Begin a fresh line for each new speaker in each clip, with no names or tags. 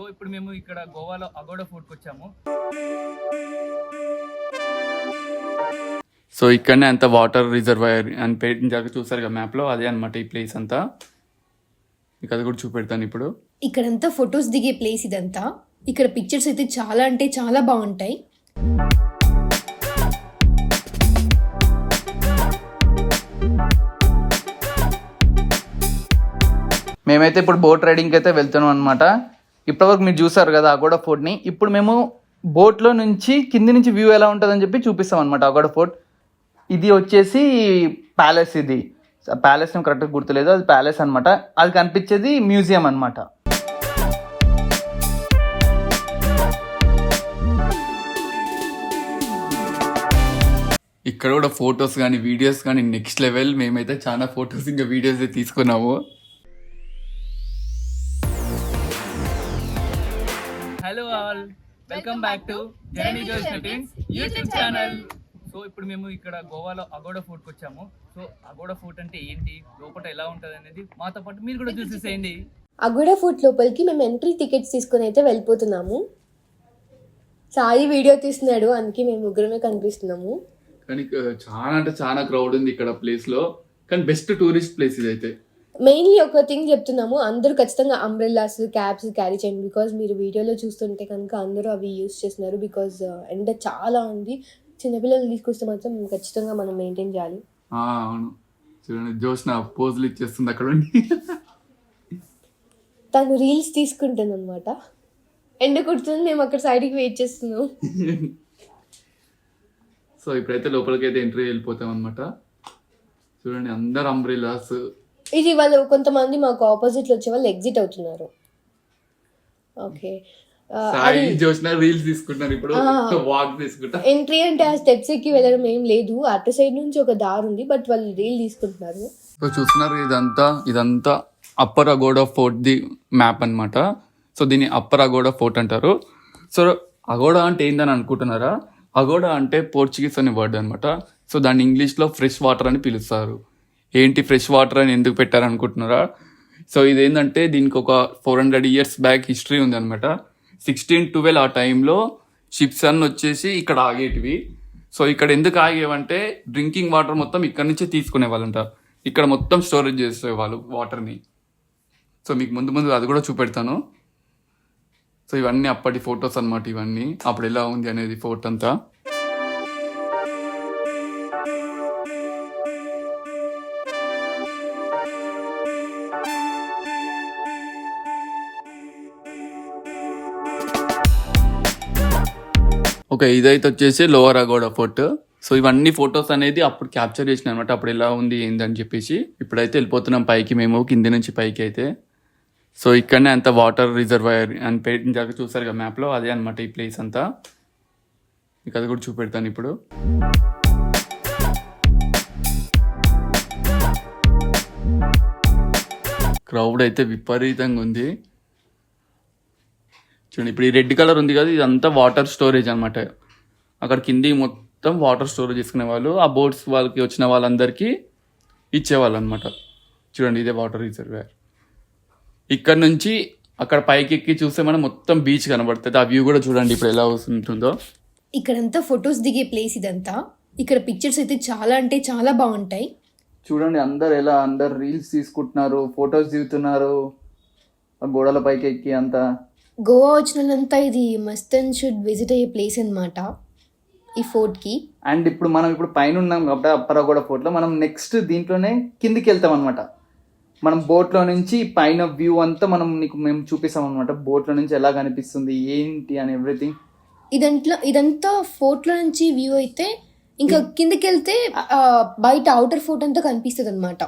So ఇప్పుడు మేము ఇక్కడ గోవాలో అగోడా ఫోర్ట్కి వచ్చాము. సో ఇక్కడనే అంత వాటర్ రిజర్వాయర్ అని పేరు చూసారు కదా మ్యాప్లో, అదే అనమాట ఈ ప్లేస్ అంతా. మీకు అది కూడా చూపెడతాను ఇప్పుడు.
ఇక్కడంతా ఫొటోస్ దిగే ప్లేస్ ఇదంతా. ఇక్కడ పిక్చర్స్ అయితే చాలా అంటే చాలా బాగుంటాయి.
మేమైతే ఇప్పుడు బోట్ రైడింగ్కి అయితే వెళ్తున్నాం అనమాట. ఇప్పటివరకు మీరు చూసారు కదా అగోడా ఫోర్ట్ని. ఇప్పుడు మేము బోట్లో నుంచి కింది నుంచి వ్యూ ఎలా ఉంటుందని చెప్పి చూపిస్తాం అనమాట. అగోడా ఫోర్ట్ ఇది వచ్చేసి ప్యాలెస్. ఇది ప్యాలెస్ నేను కరెక్ట్గా గుర్తులేదు, అది ప్యాలెస్ అనమాట. అది కనిపించేది మ్యూజియం అనమాట. ఇక్కడ కూడా ఫొటోస్ కానీ వీడియోస్ కానీ నెక్స్ట్ లెవెల్. మేమైతే చాలా ఫొటోస్ ఇంకా వీడియోస్ తీసుకున్నాము. Hello all, welcome back to journey జోస్ నటీన్స్ యూట్యూబ్ ఛానల్. సో ఇప్పుడు మేము ఇక్కడ గోవాలో అగోడా ఫోర్ట్కి వచ్చాము. సో అగోడా ఫోర్ట్ అంటే ఏంటి, లోపల ఎలా ఉంటుంది అనేది మాతో పాటు మీరు కూడా చూసేసేయండి.
అగోడా ఫోర్ట్ లోపలికి మేము ఎంట్రీ టికెట్స్ తీసుకుని అయితే వెళ్ళిపోతున్నాము. సాయి వీడియో తీస్తున్నాడు, అందుకే మేము ముగ్గురమే కనిపిస్తున్నాము.
కానీ చాలా అంటే చాలా క్రౌడ్ ఉంది ఇక్కడ ప్లేస్ లో. కానీ బెస్ట్ టూరిస్ట్ ప్లేస్ ఇది అయితే.
మెయిన్లీ ఒక థింగ్ చెప్తున్నాము, అందరూ ఖచ్చితంగా అంబ్రెల్లాస్ క్యాప్స్ క్యారీ చేయండి. బికాజ్ మీరు వీడియోలో చూస్తుంటే కనుక అందరూ అవి యూజ్ చేస్తున్నారు. బికాజ్ ఎండ చాలా ఉంది. చిన్నపిల్లలు తీసుకొస్తే మాత్రం ఖచ్చితంగా మనం మెయింటైన్ చేయాలి.
అవును, చూడండి జోష్న పోజులు ఇచ్చేస్తుంది అక్కడ ఉండి.
తను రీల్స్ తీసుకుంటుంది అనమాట. ఎండ కుడుతుంది, మేము అక్కడ సైడ్కి వెయిట్ చేస్తున్నాం.
సో ఇప్పుడైతే లోపలికి అయితే ఎంట్రీ వెళ్ళిపోతాం అనమాట. చూడండి అందరు అంబ్రెల్లాస్.
ఇది వాళ్ళు కొంతమంది మాకు ఆపోజిట్ లో వచ్చే వాళ్ళు ఎగ్జిట్ అవుతున్నారు. ఓకే,
రీల్స్ తీసుకుంటున్నారు ఇప్పుడు. వాక్ తీసుకుంటా
ఎంట్రీ అంటే ఆ స్టెప్స్ ఎక్కి వెళ్ళడం ఏం లేదు, అటు సైడ్ నుంచి ఒక దారి ఉంది, బట్ వాళ్ళు రీల్ తీసుకుంటున్నారు.
సో చూస్తున్నారు ఇదంతా upper Aguada fort the map అనమాట. సో దీన్ని అప్పర్ అగోడా ఫోర్ట్ అంటారు. సో అగోడా అంటే ఏందని అనుకుంటున్నారా? అగోడా అంటే పోర్చుగీస్ అనే వర్డ్ అనమాట. సో దాన్ని ఇంగ్లీష్లో ఫ్రెష్ వాటర్ అని పిలుస్తారు. ఏంటి ఫ్రెష్ వాటర్ అని ఎందుకు పెట్టారనుకుంటున్నారా? సో ఇదేంటంటే దీనికి ఒక 400 years బ్యాక్ హిస్టరీ ఉంది అనమాట. 1612 ఆ టైంలో షిప్స్ అన్ని వచ్చేసి ఇక్కడ ఆగేటివి. సో ఇక్కడ ఎందుకు ఆగేవంటే డ్రింకింగ్ వాటర్ మొత్తం ఇక్కడ నుంచే తీసుకునే వాళ్ళంట. ఇక్కడ మొత్తం స్టోరేజ్ చేసేవాళ్ళు వాటర్ని. సో మీకు ముందు అది కూడా చూపెడతాను. సో ఇవన్నీ అప్పటి ఫొటోస్ అనమాట. ఇవన్నీ అప్పుడు ఎలా ఉంది అనేది ఫోర్ట్ అంతా. ఓకే, ఇదైతే వచ్చేసి లోవర్ అగోడా ఫోర్ట్. సో ఇవన్నీ ఫొటోస్ అనేది అప్పుడు క్యాప్చర్ చేసిన అనమాట, అప్పుడు ఎలా ఉంది ఏందని చెప్పేసి. ఇప్పుడైతే వెళ్ళిపోతున్నాం పైకి, మేము కింది నుంచి పైకి అయితే. సో ఇక్కడనే అంత వాటర్ రిజర్వాయర్ అని పేరు చూసారు కదా మ్యాప్లో, అదే అనమాట ఈ ప్లేస్ అంతా. మీకు అది కూడా చూపెడతాను ఇప్పుడు. క్రౌడ్ అయితే విపరీతంగా ఉంది. చూడండి ఇప్పుడు ఈ రెడ్ కలర్ ఉంది కదా, ఇదంతా వాటర్ స్టోరేజ్ అనమాట. అక్కడ కింది మొత్తం వాటర్ స్టోరేజ్ చేసుకునే వాళ్ళు, ఆ బోట్స్ వాళ్ళకి వచ్చిన వాళ్ళందరికీ ఇచ్చేవాళ్ళు అనమాట. చూడండి ఇదే వాటర్ రిజర్వాయర్. ఇక్కడ నుంచి అక్కడ పైకి ఎక్కి చూస్తే మనం మొత్తం బీచ్ కనబడుతుంది. ఆ వ్యూ కూడా చూడండి ఇప్పుడు ఎలా ఉంటుందో.
ఇక్కడంతా ఫొటోస్ దిగే ప్లేస్ ఇదంతా. ఇక్కడ పిక్చర్స్ అయితే చాలా అంటే చాలా బాగుంటాయి.
చూడండి అందరు రీల్స్ తీసుకుంటున్నారు, ఫొటోస్ దిగుతున్నారు ఆ గోడల పైకి ఎక్కి అంతా.
గోవా వచ్చిన వాళ్ళంతా ఇది మస్ట్ అండ్ షుడ్ విజిట్ అయ్యే ప్లేస్ అనమాట ఈ ఫోర్ట్ కి.
అండ్ ఇప్పుడు మనం పైన ఉన్నాం కాబట్టి అప్పర్ అగోడా ఫోర్ట్ లో, మనం నెక్స్ట్ దీంట్లోనే కిందికి వెళ్తాం అనమాట. మనం బోట్ లో నుంచి పైన వ్యూ అంతా మేము చూపిస్తాం అనమాట. బోట్ లో నుంచి ఎలా కనిపిస్తుంది ఏంటి అని ఎవ్రీథింగ్.
ఇదంతా ఫోర్ట్ లో నుంచి వ్యూ అయితే, ఇంకా కిందకి వెళ్తే బయట అవుటర్ ఫోర్ట్ అంతా కనిపిస్తుంది అనమాట.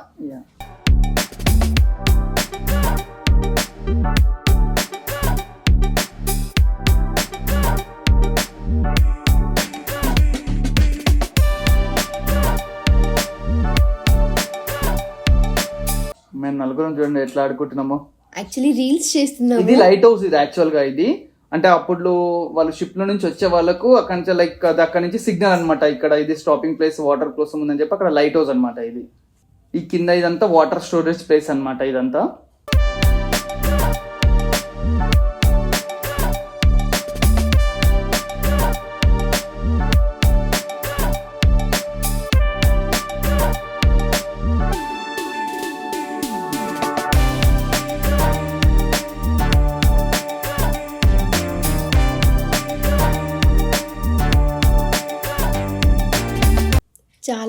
మేము నలుగురం చూడండి ఎట్లా ఆడుకుంటున్నామో.
యాక్చువల్లీ రీల్స్ చేస్తున్నాము.
ఇది లైట్ హౌస్. ఇది యాక్చువల్ గా ఇది అంటే అప్పుడు వాళ్ళు షిప్ లో నుంచి వచ్చే వాళ్ళకు అక్కడ నుంచి అక్కడ నుంచి సిగ్నల్ అనమాట. ఇక్కడ ఇది స్టాపింగ్ ప్లేస్ వాటర్ కోసం ఉందని చెప్పి అక్కడ లైట్ హౌస్ అనమాట. ఇది ఈ కింద ఇదంతా వాటర్ స్టోరేజ్ ప్లేస్ అనమాట ఇదంతా.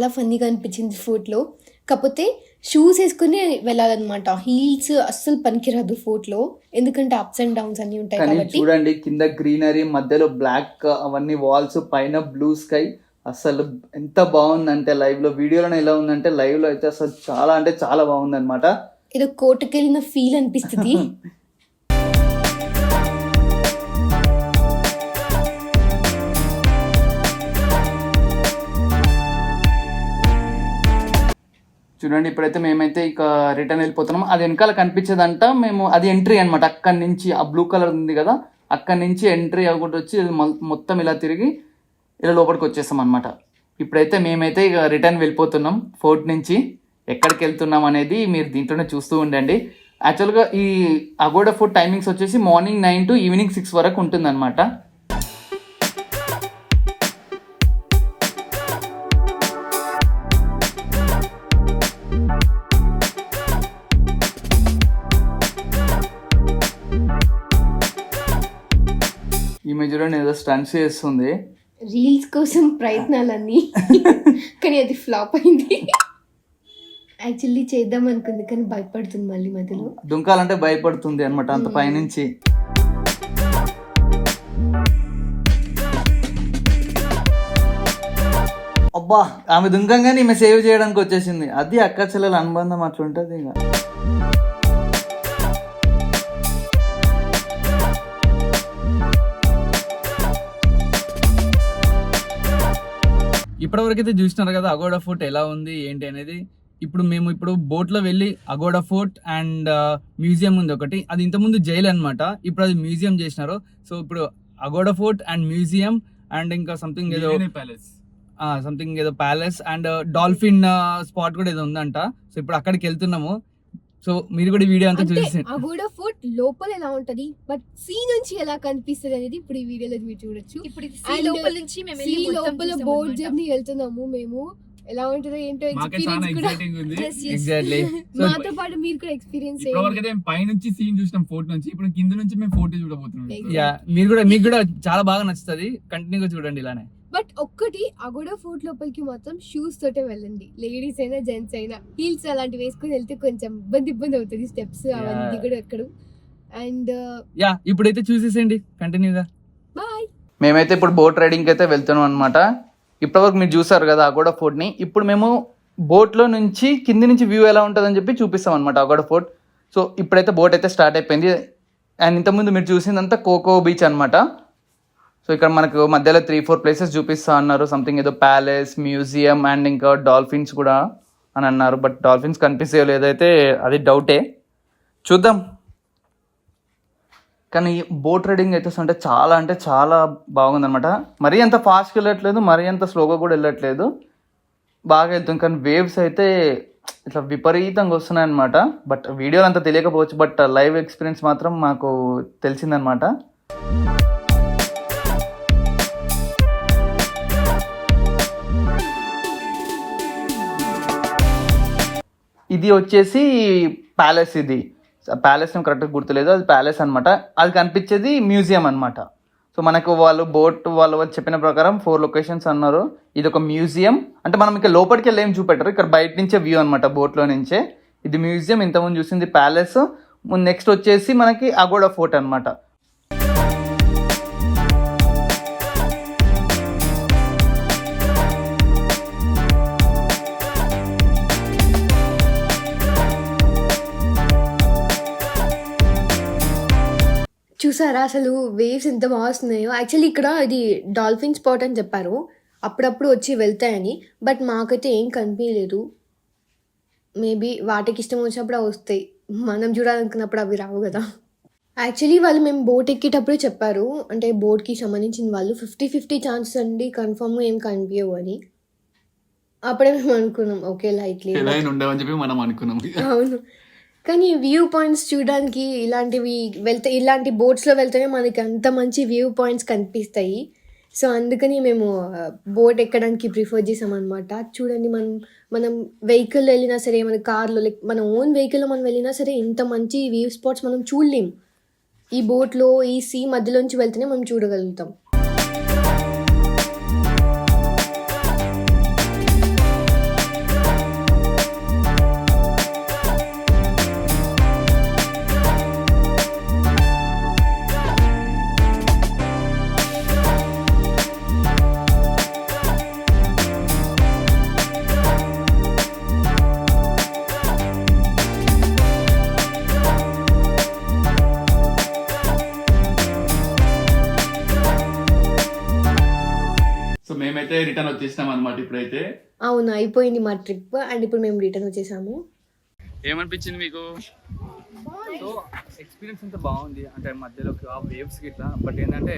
చాలా ఫన్నీగా అనిపించింది ఫోర్ట్లో. కాకపోతే షూస్ వేసుకుని వెళ్ళాలన్నమాట, హీల్స్ అస్సలు పనికిరాదు ఫోర్ట్లో, ఎందుకంటే అప్స్ అండ్ డౌన్స్ అన్నీ ఉంటాయి
కానీ
కాబట్టి.
చూడండి కింద గ్రీనరీ, మధ్యలో బ్లాక్ అవన్నీ వాల్స్, పైన బ్లూ స్కై, అసలు ఎంత బాగుందంటే లైవ్ లో, వీడియోలో ఎలా ఉందంటే లైవ్ లో అయితే అసలు చాలా అంటే చాలా బాగుంది అనమాట.
ఏదో కోటకి వెళ్ళిన ఫీల్ అనిపిస్తుంది.
చూడండి ఇప్పుడైతే మేమైతే ఇక రిటర్న్ వెళ్ళిపోతున్నాం. అది వెనకాల కనిపించేదంట, మేము అది ఎంట్రీ అనమాట. అక్కడి నుంచి ఆ బ్లూ కలర్ ఉంది కదా, అక్కడి నుంచి ఎంట్రీ అవ్వకుండా వచ్చి మొత్తం ఇలా తిరిగి ఇలా లోపలికి వచ్చేస్తాం అనమాట. ఇప్పుడైతే మేమైతే ఇక రిటర్న్ వెళ్ళిపోతున్నాం ఫోర్ట్ నుంచి. ఎక్కడికి వెళ్తున్నాం అనేది మీరు దీంట్లోనే చూస్తూ ఉండండి. యాక్చువల్గా ఈ అగోడా ఫోర్ట్ టైమింగ్స్ వచ్చేసి మార్నింగ్ 9 to ఈవినింగ్ 6 వరకు ఉంటుంది అనమాట. ఈమె చూడండి ఏదో స్టంట్స్ చేస్తుంది,
రీల్స్ కోసం ప్రయత్నాలన్నీ, కానీ అది ఫ్లాప్ అయింది. యాక్చువల్లీ చేద్దాం అనుకుంది కానీ భయపడుతుంది మళ్ళీ మధ్యలో.
దుంకాలంటే భయపడుతుంది అనమాట అంత పైనుంచి. అబ్బా ఆమె దుంకంగానే ఈమె సేవ్ చేయడానికి వచ్చేసింది. అది అక్క చెల్లెల అనుబంధం అట్లుంటది. ఇక ఇప్పటివరకు అయితే చూసినారు కదా అగోడా ఫోర్ట్ ఎలా ఉంది ఏంటి అనేది. ఇప్పుడు బోట్లో వెళ్ళి అగోడా ఫోర్ట్ అండ్ మ్యూజియం ఉంది ఒకటి, అది ఇంతకుముందు జైలు అనమాట, ఇప్పుడు అది మ్యూజియం చేసినారు. సో ఇప్పుడు Aguada fort and museum and ఇంకా సంథింగ్ ఏదో ప్యాలెస్ అండ్ డాల్ఫిన్ స్పాట్ కూడా ఏదో ఉందంట. సో ఇప్పుడు అక్కడికి వెళ్తున్నాము. సో మీరు కూడా వీడియో అంతా చూసి
అగోడా ఫోర్ట్ లోపల ఎలా ఉంటది, బట్ సీ నుంచి ఎలా కనిపిస్తుంది అనేది ఇప్పుడు ఈ వీడియోలో మీరు చూడొచ్చు. ఇప్పుడు లోపల నుంచి మేము లోపల బోట్ జర్నీ వెళ్తున్నాము మేము. ఎలా ఉంటుందో ఏంటో
ఎగ్జాక్ట్లీ.
మాతో పాటు మీరు కూడా ఎక్స్పీరియన్స్
పైనుంచి సీన్ చూసినాం ఫోర్ట్ నుంచి, ఇప్పుడు కింద నుంచి మేము ఫోర్ట్ చూడబోతున్నాం.
మీకు కూడా చాలా బాగా నచ్చుతుంది, కంటిన్యూగా చూడండి ఇలానే.
బట్ ఒక్కటి అగోడా ఫోర్ట్ లోపలికి మాత్రం షూస్ తోటే వెళ్ళండి, లేడీస్ అయినా జెంట్స్ అయినా. హీల్స్ అలాంటివి వేసుకుని వెళ్తే కొంచెం ఇబ్బంది అవుతుంది, స్టెప్స్ అవన్నీ దిగడం ఎక్కడు. అండ్
ఇప్పుడైతే చూసేసేయండి కంటిన్యూగా.
బాయ్.
మేమైతే ఇప్పుడు బోట్ రైడింగ్ అయితే వెళ్తున్నాం అనమాట. ఇప్పటివరకు మీరు చూసారు కదా అగోడా ఫోర్ట్ ని. ఇప్పుడు మేము బోట్లో నుంచి కింది నుంచి వ్యూ ఎలా ఉంటుందని చెప్పి చూపిస్తాం అనమాట అగోడా ఫోర్ట్. సో ఇప్పుడైతే బోట్ అయితే స్టార్ట్ అయిపోయింది. అండ్ ఇంతకుముందు మీరు చూసిందంతా కోకో బీచ్ అనమాట. సో ఇక్కడ మనకు మధ్యలో 3-4 ప్లేసెస్ చూపిస్తా అన్నారు. సంథింగ్ ఏదో ప్యాలెస్, మ్యూజియం అండ్ ఇంకా డాల్ఫిన్స్ కూడా అని అన్నారు. బట్ డాల్ఫిన్స్ కనిపిస్తాయో లేదైతే అది డౌటే, చూద్దాం. కానీ బోట్ రైడింగ్ అయితే అంటే చాలా బాగుందన్నమాట. మరీ అంత ఫాస్ట్గా వెళ్ళట్లేదు, మరీ అంత స్లోగా కూడా వెళ్ళట్లేదు, బాగా వెళ్తుంది. కానీ వేవ్స్ అయితే ఇట్లా విపరీతంగా వస్తున్నాయి అనమాట. బట్ వీడియోలు అంతా తెలియకపోవచ్చు, బట్ లైవ్ ఎక్స్పీరియన్స్ మాత్రం మాకు తెలిసిందనమాట. ఇది వచ్చేసి ప్యాలెస్. ఇది ప్యాలెస్ కరెక్ట్గా గుర్తులేదు, అది ప్యాలెస్ అనమాట. అది కనిపించేది మ్యూజియం అనమాట. సో మనకు వాళ్ళు చెప్పిన ప్రకారం 4 లొకేషన్స్ అన్నారు. ఇది ఒక మ్యూజియం అంటే మనం ఇక్కడ లోపలికి వెళ్ళి ఏం చూపెట్టారు, ఇక్కడ బయట నుంచే వ్యూ అనమాట, బోట్లో నుంచే. ఇది మ్యూజియం, ఇంతకుముందు చూసింది ప్యాలెస్. నెక్స్ట్ వచ్చేసి మనకి అగోడా ఫోర్ట్ అనమాట.
చూసారా అసలు వేవ్స్ ఎంత బాగా వస్తున్నాయో. యాక్చువల్లీ ఇక్కడ ఇది డాల్ఫిన్ స్పాట్ అని చెప్పారు, అప్పుడప్పుడు వచ్చి వెళ్తాయని. బట్ మాకైతే ఏం కనిపించలేదు. మేబీ వాటికి ఇష్టం వచ్చినప్పుడు అవి వస్తాయి, మనం చూడాలనుకున్నప్పుడు అవి రావు కదా. యాక్చువల్లీ వాళ్ళు మేము బోట్ ఎక్కేటప్పుడే చెప్పారు, అంటే బోట్కి సంబంధించిన వాళ్ళు 50-50 ఛాన్సెస్ అండి, కన్ఫర్మ్గా ఏం కనిపించవు అని. అప్పుడే మేము అనుకున్నాం ఓకే లైట్లీ
ఉండవని చెప్పి మనం అనుకున్నాం.
అవును, కానీ వ్యూ పాయింట్స్ చూడడానికి ఇలాంటి బోట్స్లో వెళ్తేనే మనకి అంత మంచి వ్యూ పాయింట్స్ కనిపిస్తాయి. సో అందుకని మేము బోట్ ఎక్కడానికి ప్రిఫర్ చేసామన్నమాట. చూడండి, మనం వెహికల్ వెళ్ళినా సరే, మన కార్లో మన ఓన్ వెహికల్లో మనం వెళ్ళినా సరే ఇంత మంచి వ్యూ స్పాట్స్ మనం చూడలేం. ఈ బోట్లో ఈ సీ మధ్యలోంచి వెళ్తేనే మనం చూడగలుగుతాం.
మేమైతే రిటర్న్ వచ్చేసినాం అనమాట ఇప్పుడైతే.
అవును, అయిపోయింది మా ట్రిప్ అండ్ ఇప్పుడు మేము రిటర్న్ వచ్చేసాము.
ఏమనిపించింది మీకు?
సో ఎక్స్పీరియన్స్ అంతా బాగుంది, అంటే మధ్యలో ఆ వేవ్స్ గిట్లా. బట్ ఏంటంటే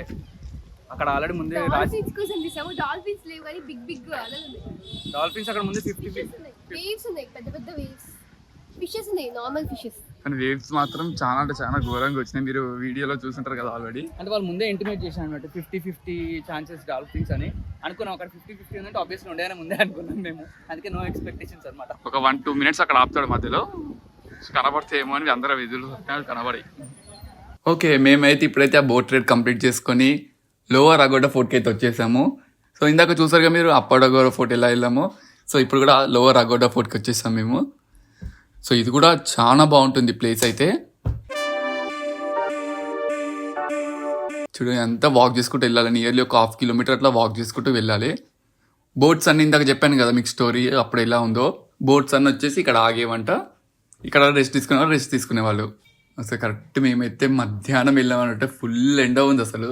అక్కడ ఆల్రెడీ ముందే
డాల్ఫిన్స్ కోసం తీసాము. డాల్ఫిన్స్ లేవు కానీ బిగ్ బిగ్ అలలు ఉన్నాయి.
డాల్ఫిన్స్ అక్కడ ముందే 50
వేవ్స్ ఉన్నాయి, పెద్ద పెద్ద వేవ్స్. ఫిషెస్ ఉన్నాయి, నార్మల్ ఫిషెస్.
కానీ వేవ్స్ మాత్రం చాలా అంటే చాలా ఘోరంగా వచ్చినాయి. మీరు వీడియోలో చూసుంటారు కదా ఆల్రెడీ.
అంటే వాళ్ళు ముందే ఇంటిమేట్ చేశారు అన్నట్టు 50-50 ఛాన్సెస్ డాల్ఫిన్స్ అని అనుకున్నాం. అక్కడ 50-50 ఉందంటే ఆబ్వియస్లీ ఉండేనే ముందే అనుకున్నాం మేము. అందుకే నో ఎక్స్పెక్టేషన్స్ అనమాట.
ఒక 1-2 మినిట్స్ అక్కడ ఆపుతాడు మధ్యలో, కనబడితే ఏమో అని అందరూ ఎదురు కనబడి. ఓకే, మేమైతే ఇప్పుడైతే ఆ బోట్ రైడ్ కంప్లీట్ చేసుకొని లోవర్ అగోడా ఫోర్ట్కి అయితే వచ్చేసాము. సో ఇందాక చూసారుగా మీరు అప్పర్ అగోడా ఫోర్ట్ ఎలా వెళ్ళాము. సో ఇప్పుడు కూడా లోవర్ అగోడా ఫోర్ట్కి వచ్చేసాం మేము. సో ఇది కూడా చాలా బాగుంటుంది ప్లేస్ అయితే. చూడండి అంతా వాక్ చేసుకుంటూ వెళ్ళాలి, నియర్లీ ఒక 1/2 కిలోమీటర్ అట్లా వాక్ చేసుకుంటూ వెళ్ళాలి. బోట్స్ అన్ని ఇందాక చెప్పాను కదా మీకు స్టోరీ అప్పుడు ఎలా ఉందో. బోట్స్ అన్ని వచ్చేసి ఇక్కడ ఆగేవంట, ఇక్కడ రెస్ట్ తీసుకునేవాళ్ళు. అసలు కరెక్ట్ మేమైతే మధ్యాహ్నం వెళ్ళామన్నట్టు ఫుల్ ఎండ ఉంది అసలు.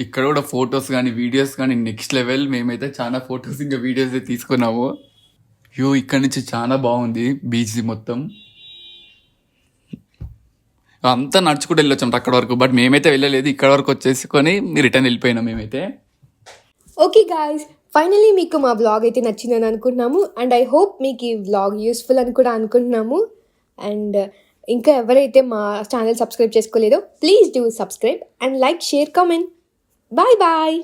ఇక్కడ కూడా ఫొటోస్ కానీ వీడియోస్ కానీ నెక్స్ట్ లెవెల్. మేమైతే చాలా ఫొటోస్ ఇంకా వీడియోస్ తీసుకున్నాము. ఇక్కడ నుంచి చాలా బాగుంది బీచ్ మొత్తం. అంతా నడుచుకుంటూ వెళ్ళొచ్చాం అక్కడ వరకు, బట్ మేమైతే వెళ్ళలేదు. ఇక్కడ వరకు వచ్చేసుకొని రిటర్న్ వెళ్ళిపోయినాం మేమైతే.
ఓకే గాయ్స్, ఫైనలీ మీకు మా వ్లాగ్ అయితే నచ్చిందని అనుకుంటున్నాము అండ్ ఐ హోప్ మీకు ఈ వ్లాగ్ యూస్ఫుల్ అని కూడా అనుకుంటున్నాము. అండ్ ఇంకా ఎవరైతే మా ఛానల్ సబ్స్క్రైబ్ చేసుకోలేదో please do subscribe and like, share, comment. Bye bye.